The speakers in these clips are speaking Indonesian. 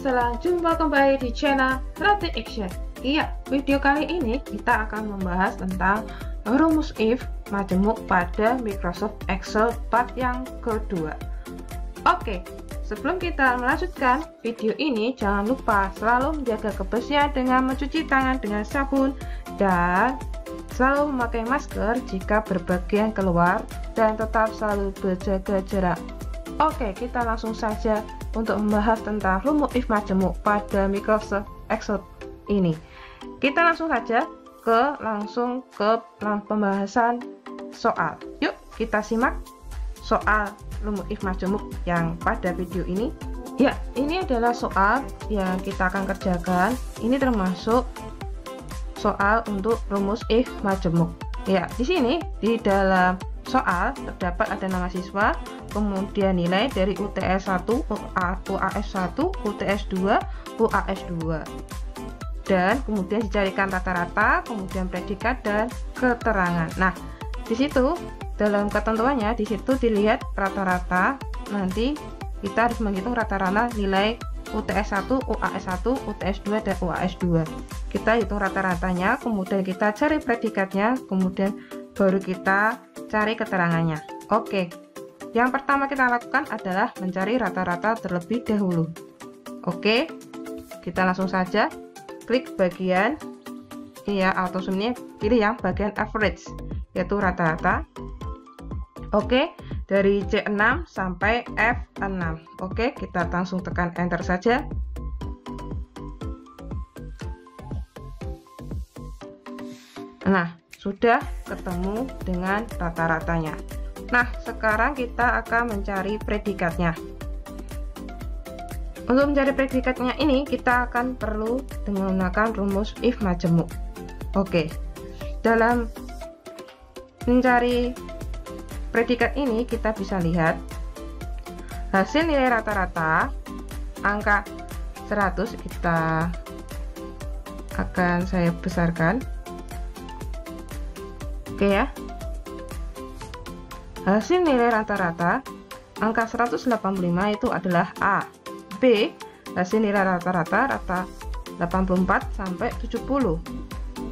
Wassalam, jumpa kembali di channel Rati Action. Iya, video kali ini kita akan membahas tentang rumus if majemuk pada Microsoft Excel part yang kedua. Oke, sebelum kita melanjutkan video ini, jangan lupa selalu menjaga kebersihan dengan mencuci tangan dengan sabun dan selalu memakai masker jika berpergian keluar dan tetap selalu berjaga jarak. Oke, kita langsung saja untuk membahas tentang rumus if majemuk pada Microsoft Excel ini. Kita langsung saja langsung ke pembahasan soal. Yuk, kita simak soal rumus if majemuk yang pada video ini. Ya, ini adalah soal yang kita akan kerjakan. Ini termasuk soal untuk rumus if majemuk. Ya, di sini di dalam soal terdapat ada nama siswa, kemudian nilai dari UTS 1, UAS 1, UTS 2, UAS 2. Dan kemudian dicarikan rata-rata, kemudian predikat dan keterangan. Nah, di situ dalam ketentuannya di situ dilihat rata-rata. Nanti kita harus menghitung rata-rata nilai UTS 1, UAS 1, UTS 2 dan UAS 2. Kita hitung rata-ratanya, kemudian kita cari predikatnya, kemudian baru kita cari keterangannya. Oke. Yang pertama kita lakukan adalah mencari rata-rata terlebih dahulu. Oke. Kita langsung saja klik bagian atau sebenarnya pilih yang bagian average, yaitu rata-rata. Oke, dari C6 sampai F6. Oke, kita langsung tekan enter saja. Nah, sudah ketemu dengan rata-ratanya. Nah, sekarang kita akan mencari predikatnya. Untuk mencari predikatnya ini, kita akan perlu menggunakan rumus if majemuk. Oke, dalam mencari predikat ini, kita bisa lihat hasil nilai rata-rata angka 100. Saya besarkan. Oke ya. Hasil nilai rata-rata angka 185 itu adalah A. B, hasil nilai rata-rata 84 sampai 70.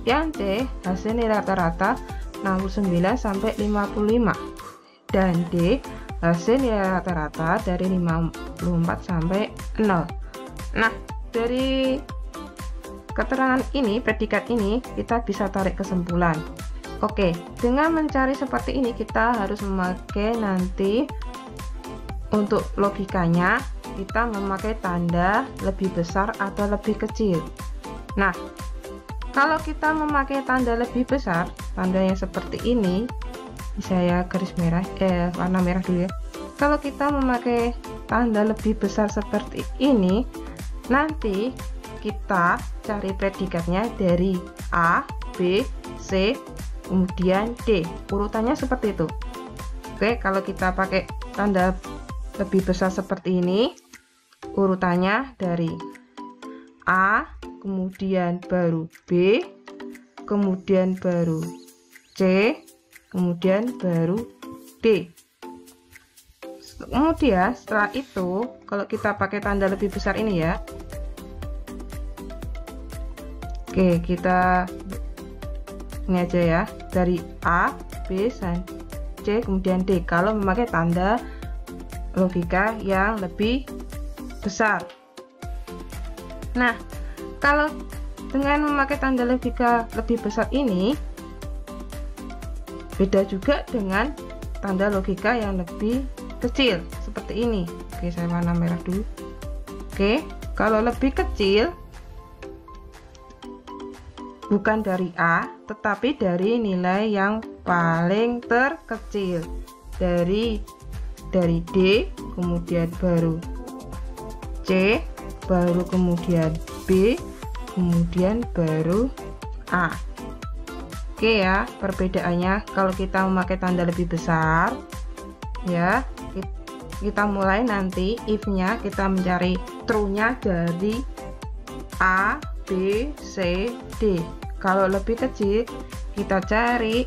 Yang C, hasil nilai rata-rata 69 sampai 55. Dan D, hasil nilai rata-rata dari 54 sampai 0. Nah, dari keterangan ini, predikat ini, kita bisa tarik kesimpulan. Oke, dengan mencari seperti ini kita harus memakai nanti untuk logikanya kita memakai tanda lebih besar atau lebih kecil. Nah, kalau kita memakai tanda lebih besar, tanda yang seperti ini, saya garis merah, warna merah dulu ya. Kalau kita memakai tanda lebih besar seperti ini, nanti kita cari predikatnya dari A, B, C, kemudian D, urutannya seperti itu. Oke, kalau kita pakai tanda lebih besar seperti ini, urutannya dari A, kemudian baru B, kemudian baru C, kemudian baru D. Kemudian setelah itu, kalau kita pakai tanda lebih besar ini ya, oke, kita ini aja ya, dari A, B, C, kemudian D, kalau memakai tanda logika yang lebih besar. Nah, kalau dengan memakai tanda logika lebih besar ini, beda juga dengan tanda logika yang lebih kecil, seperti ini. Oke, saya warna merah dulu. Oke, kalau lebih kecil, bukan dari A, tetapi dari nilai yang paling terkecil, dari D, kemudian baru C, baru kemudian B, kemudian baru A. Oke ya, perbedaannya kalau kita memakai tanda lebih besar ya, kita mulai nanti if-nya kita mencari true-nya dari A, B, C, D. Kalau lebih kecil, kita cari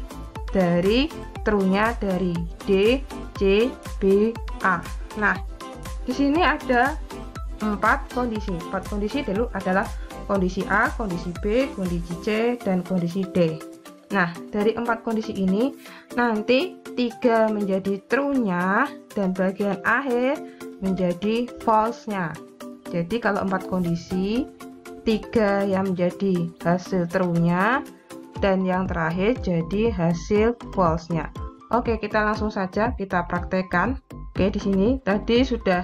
dari true-nya dari D, C, B, A. Nah, di sini ada 4 kondisi. 4 kondisi dulu adalah kondisi A, kondisi B, kondisi C, dan kondisi D. Nah, dari 4 kondisi ini nanti 3 menjadi true-nya dan bagian akhir menjadi false-nya. Jadi kalau 4 kondisi, 3 yang menjadi hasil true-nya dan yang terakhir jadi hasil false-nya. Oke, kita langsung saja kita praktekkan. Oke, di sini tadi sudah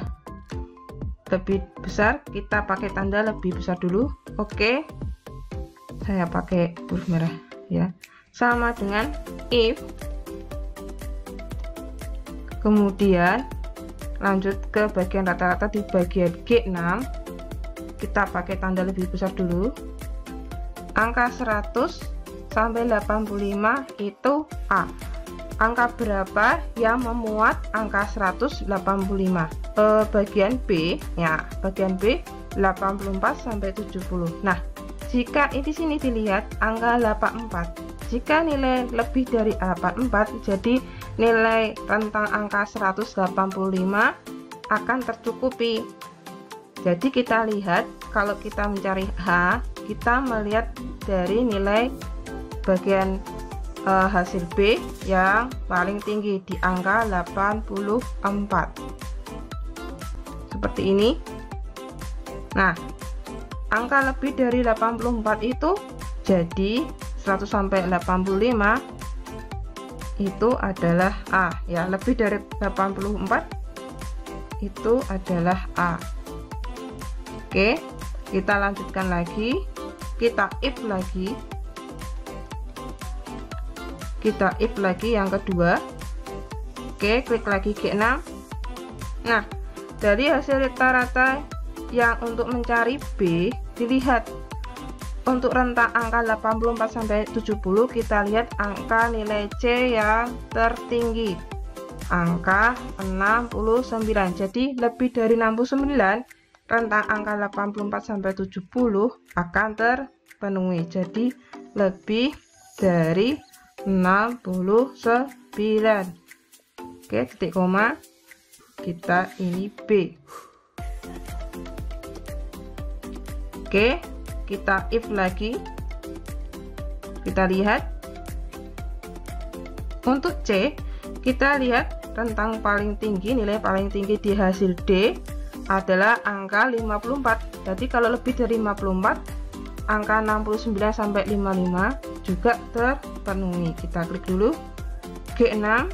lebih besar, kita pakai tanda lebih besar dulu. Oke, saya pakai huruf merah ya. Sama dengan if, kemudian lanjut ke bagian rata-rata di bagian G6, kita pakai tanda lebih besar dulu. Angka 100 sampai 85 itu A. Angka berapa yang memuat angka 185? Bagian B ya, bagian B 84 sampai 70. Nah, jika di sini dilihat angka 84, jika nilai lebih dari 84, jadi nilai rentang angka 185 akan tercukupi. Jadi kita lihat, kalau kita mencari H, kita melihat dari nilai bagian hasil B yang paling tinggi di angka 84. Seperti ini. Nah, angka lebih dari 84 itu jadi 100 sampai 85 itu adalah A ya, lebih dari 84 itu adalah A. Oke, kita lanjutkan lagi, kita if lagi yang kedua. Oke, klik lagi G6. Nah, dari hasil rata-rata yang untuk mencari B, dilihat untuk rentang angka 84 sampai 70, kita lihat angka nilai C yang tertinggi, angka 69. Jadi lebih dari 69, rentang angka 84 sampai 70 akan terpenuhi. Jadi lebih dari 69. Oke, titik koma, kita ini B. Oke, kita if lagi, kita lihat untuk C, kita lihat rentang paling tinggi, nilai paling tinggi di hasil D adalah angka 54. Jadi kalau lebih dari 54, angka 69 sampai 55 juga terpenuhi. Kita klik dulu G6,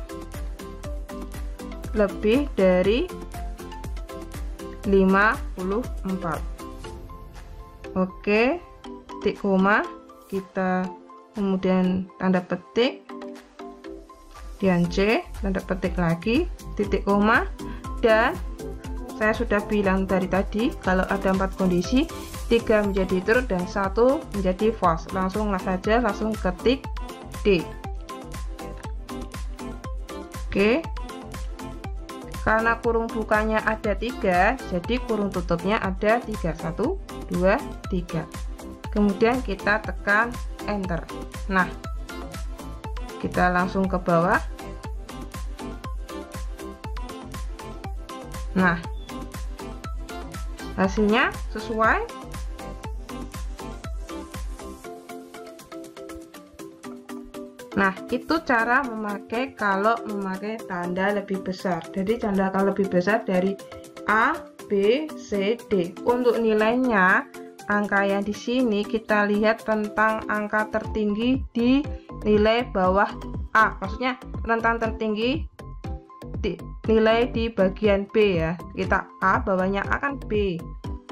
lebih dari 54. Oke, titik koma, kita kemudian tanda petik, dan C, tanda petik lagi, titik koma, dan saya sudah bilang dari tadi kalau ada 4 kondisi, 3 menjadi true dan 1 menjadi false. Langsung saja langsung ketik D. Oke, karena kurung bukanya ada 3, jadi kurung tutupnya ada 3, 1, 2, 3. Kemudian kita tekan enter. Nah, kita langsung ke bawah. Nah, hasilnya sesuai. Nah, itu cara memakai kalau memakai tanda lebih besar. Jadi tanda kalau lebih besar dari A, B, C, D. Untuk nilainya, angka yang di sini kita lihat tentang angka tertinggi di nilai bawah A. Maksudnya rentang tertinggi di nilai di bagian B ya. Kita A, bawahnya A kan B.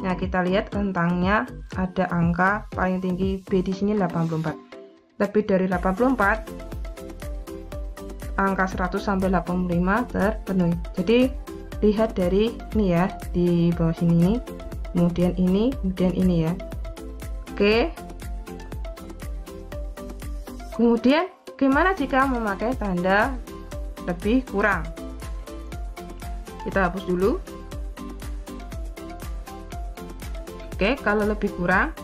Nah, kita lihat rentangnya ada angka paling tinggi B di sini 84. Lebih dari 84, angka 100 sampai 85 terpenuhi. Jadi lihat dari ini ya, di bawah sini ini, kemudian ini ya. Oke, kemudian gimana jika memakai tanda lebih kurang? Kita hapus dulu. Oke, kalau lebih kurang,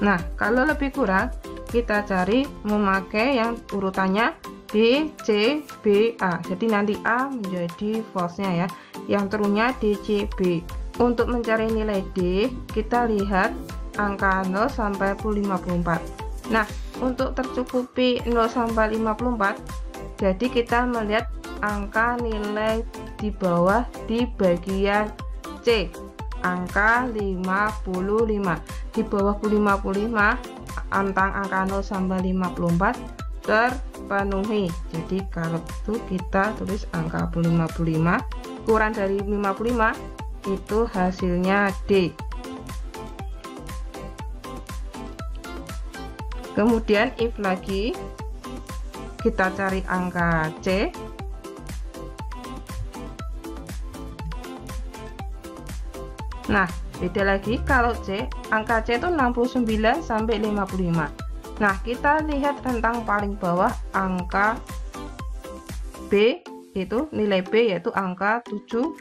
nah kalau lebih kurang kita cari memakai yang urutannya D, C, B, A. Jadi nanti A menjadi false-nya ya. Yang true-nya D, C, B. Untuk mencari nilai D, kita lihat angka 0 sampai 54. Nah, untuk tercukupi 0 sampai 54, jadi kita melihat angka nilai di bawah di bagian C, angka 55. Di bawah 55, antang angka 0 sampai 54 terpenuhi. Jadi kalau itu kita tulis angka 55 kurang dari 55, itu hasilnya D. Kemudian if lagi, kita cari angka C. Nah, beda lagi kalau C, angka C itu 69 sampai 55. Nah, kita lihat rentang paling bawah angka B, itu nilai B yaitu angka 70.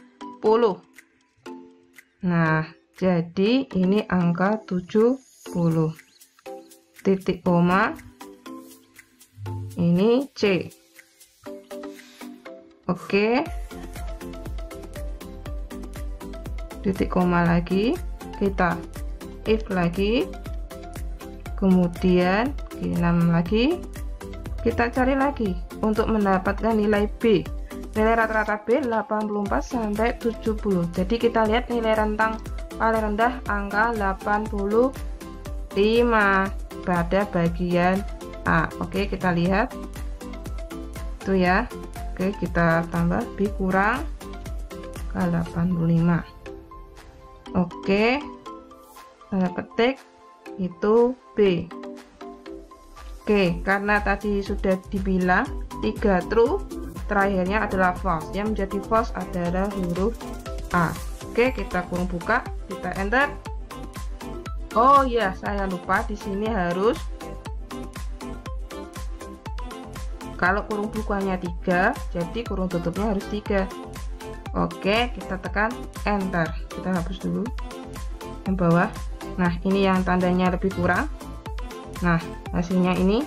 Nah, jadi ini angka 70. Titik koma, ini C. Oke, titik koma lagi, kita if lagi, kemudian G6 lagi, kita cari lagi untuk mendapatkan nilai B. Nilai rata-rata B 84 sampai 70. Jadi kita lihat nilai rentang paling rendah angka 85 pada bagian A. Oke, kita lihat itu ya. Oke, kita tambah B kurang ke 85. Oke, tanda petik itu B. Oke, karena tadi sudah dibilang 3 true, terakhirnya adalah false. Yang menjadi false adalah huruf A. Oke, kita kurung buka, kita enter. Oh ya, saya lupa di sini harus, kalau kurung bukanya 3, jadi kurung tutupnya harus 3. Oke, kita tekan enter. Kita hapus dulu yang bawah. Nah, ini yang tandanya lebih kurang. Nah, hasilnya ini.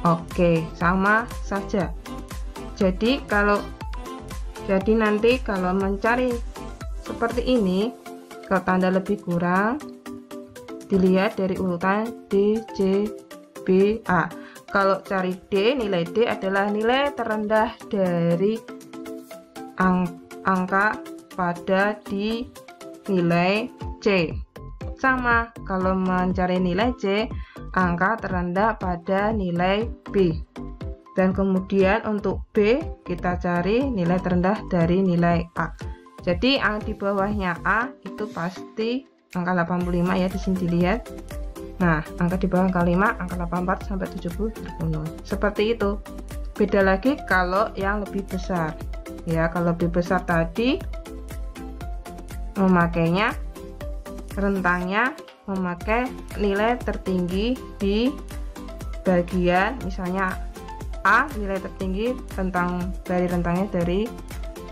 Oke, sama saja. Jadi nanti kalau mencari seperti ini, kalau tanda lebih kurang, dilihat dari urutan D, C, B, A. Kalau cari D, nilai D adalah nilai terendah dari angka pada di nilai C. Sama, kalau mencari nilai C, angka terendah pada nilai B. Dan kemudian untuk B, kita cari nilai terendah dari nilai A. Jadi di bawahnya A itu pasti angka 85 ya, di sini dilihat. Nah, angka di bawah angka 5, angka 84 sampai 70 terpenuhi. Seperti itu. Beda lagi kalau yang lebih besar. Ya, kalau lebih besar tadi memakainya rentangnya memakai nilai tertinggi di bagian, misalnya A nilai tertinggi rentangnya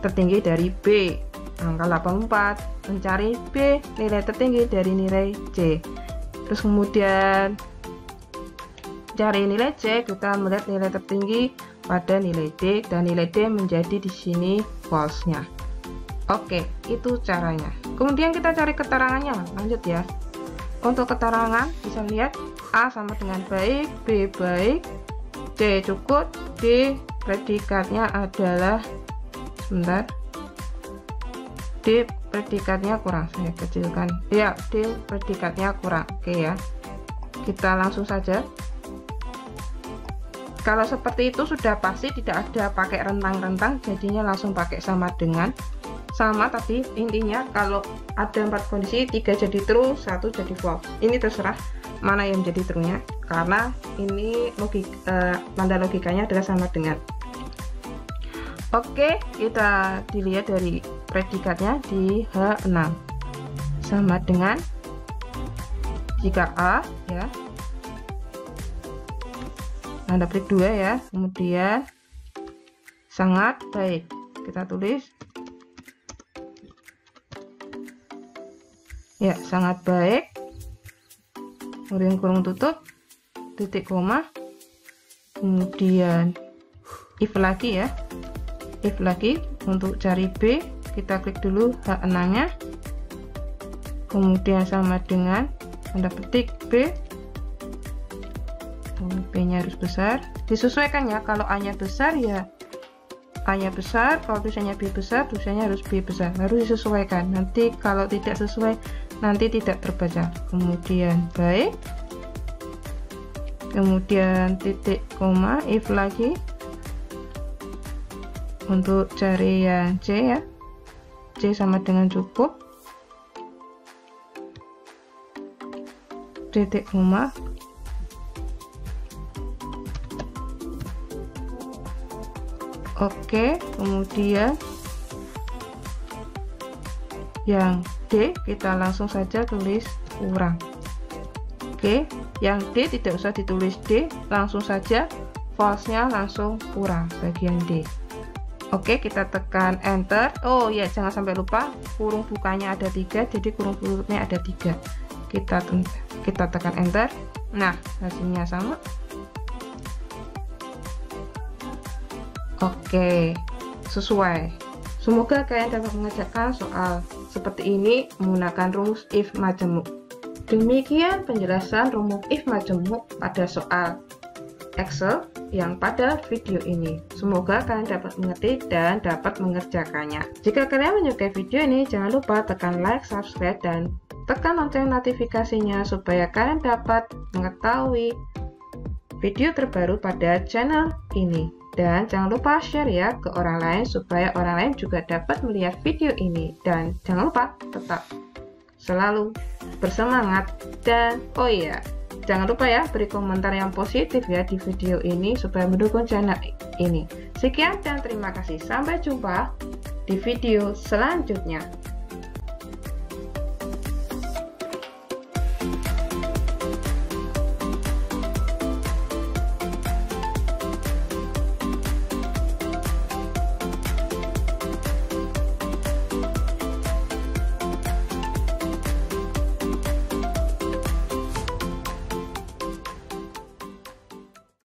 tertinggi dari B, angka 84, mencari B nilai tertinggi dari nilai C. Terus kemudian cari nilai C, kita melihat nilai tertinggi pada nilai D, dan nilai D menjadi di sini false-nya. Oke, itu caranya. Kemudian kita cari keterangannya, lanjut ya. Untuk keterangan bisa lihat A sama dengan baik, B baik, C cukup, D predikatnya adalah, sebentar, D predikatnya kurang, saya kecilkan ya, D predikatnya kurang. Oke ya, kita langsung saja. Kalau seperti itu sudah pasti tidak ada pakai rentang-rentang, jadinya langsung pakai sama dengan. Sama tadi intinya, kalau ada 4 kondisi, 3 jadi true, 1 jadi false. Ini terserah mana yang menjadi true-nya, karena ini tanda logikanya adalah sama dengan. Oke, kita dilihat dari predikatnya di H6 sama dengan, jika A ya, tanda petik 2 ya, kemudian sangat baik, kita tulis ya, sangat baik, kurung tutup, titik koma, kemudian if lagi ya, if lagi. Untuk cari B, kita klik dulu H6 nya, kemudian sama dengan tanda petik B, B nya harus besar, disesuaikan ya. Kalau A nya besar ya A nya besar, kalau tulisannya B besar, tulisannya harus B besar, harus disesuaikan. Nanti kalau tidak sesuai, nanti tidak terbaca. Kemudian baik, kemudian titik koma, if lagi. Untuk cari yang C ya, C sama dengan cukup, titik koma, oke. Kemudian yang D kita langsung saja tulis kurang. Oke, yang D tidak usah ditulis D, langsung saja false nya langsung kurang bagian D. Oke, kita tekan enter. Oh ya, jangan sampai lupa kurung bukanya ada 3, jadi kurung tutupnya ada 3. Kita tekan enter. Nah, hasilnya sama. Oke, sesuai. Semoga kalian dapat mengerjakan soal seperti ini menggunakan rumus if majemuk. Demikian penjelasan rumus if majemuk pada soal Excel yang pada video ini. Semoga kalian dapat mengerti dan dapat mengerjakannya. Jika kalian menyukai video ini, jangan lupa tekan like, subscribe, dan tekan lonceng notifikasinya supaya kalian dapat mengetahui video terbaru pada channel ini. Dan jangan lupa share ya ke orang lain supaya orang lain juga dapat melihat video ini. Dan jangan lupa tetap selalu bersemangat. Dan oh iya, jangan lupa ya beri komentar yang positif ya di video ini supaya mendukung channel ini. Sekian dan terima kasih. Sampai jumpa di video selanjutnya.